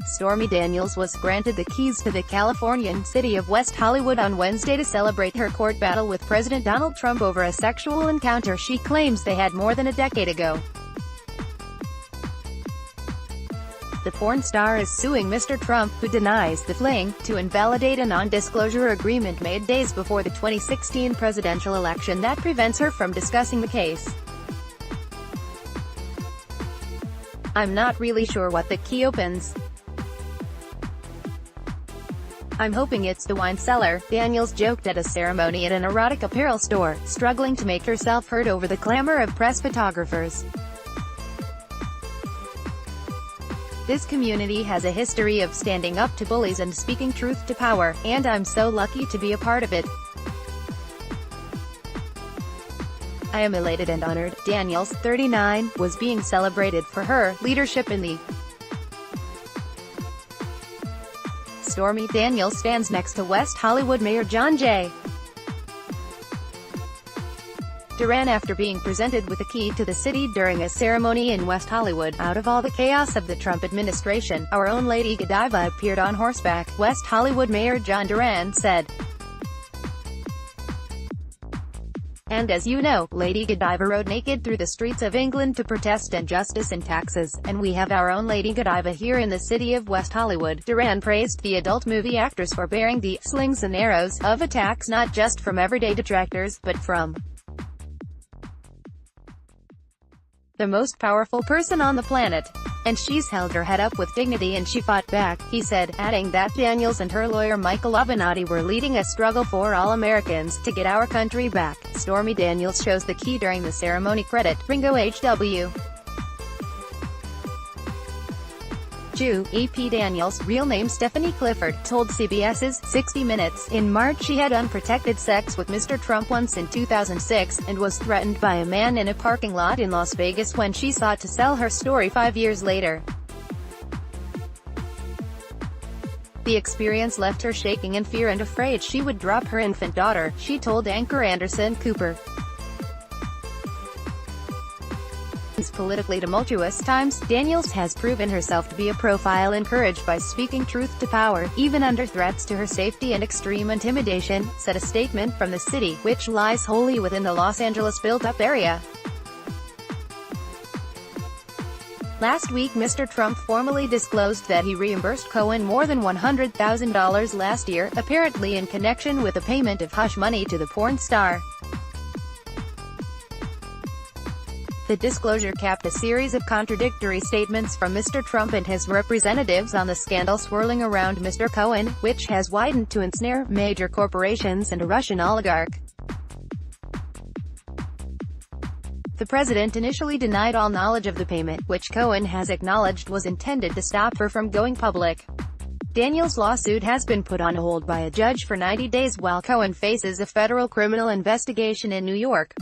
Stormy Daniels was granted the keys to the Californian city of West Hollywood on Wednesday to celebrate her court battle with President Donald Trump over a sexual encounter she claims they had more than a decade ago. The porn star is suing Mr. Trump, who denies the fling, to invalidate a non-disclosure agreement made days before the 2016 presidential election that prevents her from discussing the case. "I'm not really sure what the key opens. I'm hoping it's the wine cellar," Daniels joked at a ceremony at an erotic apparel store, struggling to make herself heard over the clamor of press photographers. "This community has a history of standing up to bullies and speaking truth to power, and I'm so lucky to be a part of it. I am elated and honored." Daniels, 39, was being celebrated for her leadership in the Stormy Daniels stands next to West Hollywood Mayor John J. Duran after being presented with a key to the city during a ceremony in West Hollywood. "Out of all the chaos of the Trump administration, our own Lady Godiva appeared on horseback," West Hollywood Mayor John Duran said. "And as you know, Lady Godiva rode naked through the streets of England to protest injustice and taxes, and we have our own Lady Godiva here in the city of West Hollywood." Duran praised the adult movie actress for bearing the slings and arrows of attacks not just from everyday detractors, but from the most powerful person on the planet. "And she's held her head up with dignity and she fought back," he said, adding that Daniels and her lawyer Michael Avenatti were leading a struggle for all Americans to get our country back. Stormy Daniels chose the key during the ceremony. Credit, Ringo H.W. Jew, E.P. Daniels, real name Stephanie Clifford, told CBS's 60 Minutes in March she had unprotected sex with Mr. Trump once in 2006, and was threatened by a man in a parking lot in Las Vegas when she sought to sell her story 5 years later. The experience left her shaking in fear and afraid she would drop her infant daughter, she told anchor Anderson Cooper. "These politically tumultuous times, Daniels has proven herself to be a profile encouraged by speaking truth to power, even under threats to her safety and extreme intimidation," said a statement from the city, which lies wholly within the Los Angeles built-up area. Last week Mr. Trump formally disclosed that he reimbursed Cohen more than $100,000 last year, apparently in connection with a payment of hush money to the porn star. The disclosure capped a series of contradictory statements from Mr. Trump and his representatives on the scandal swirling around Mr. Cohen, which has widened to ensnare major corporations and a Russian oligarch. The president initially denied all knowledge of the payment, which Cohen has acknowledged was intended to stop her from going public. Daniels' lawsuit has been put on hold by a judge for 90 days while Cohen faces a federal criminal investigation in New York.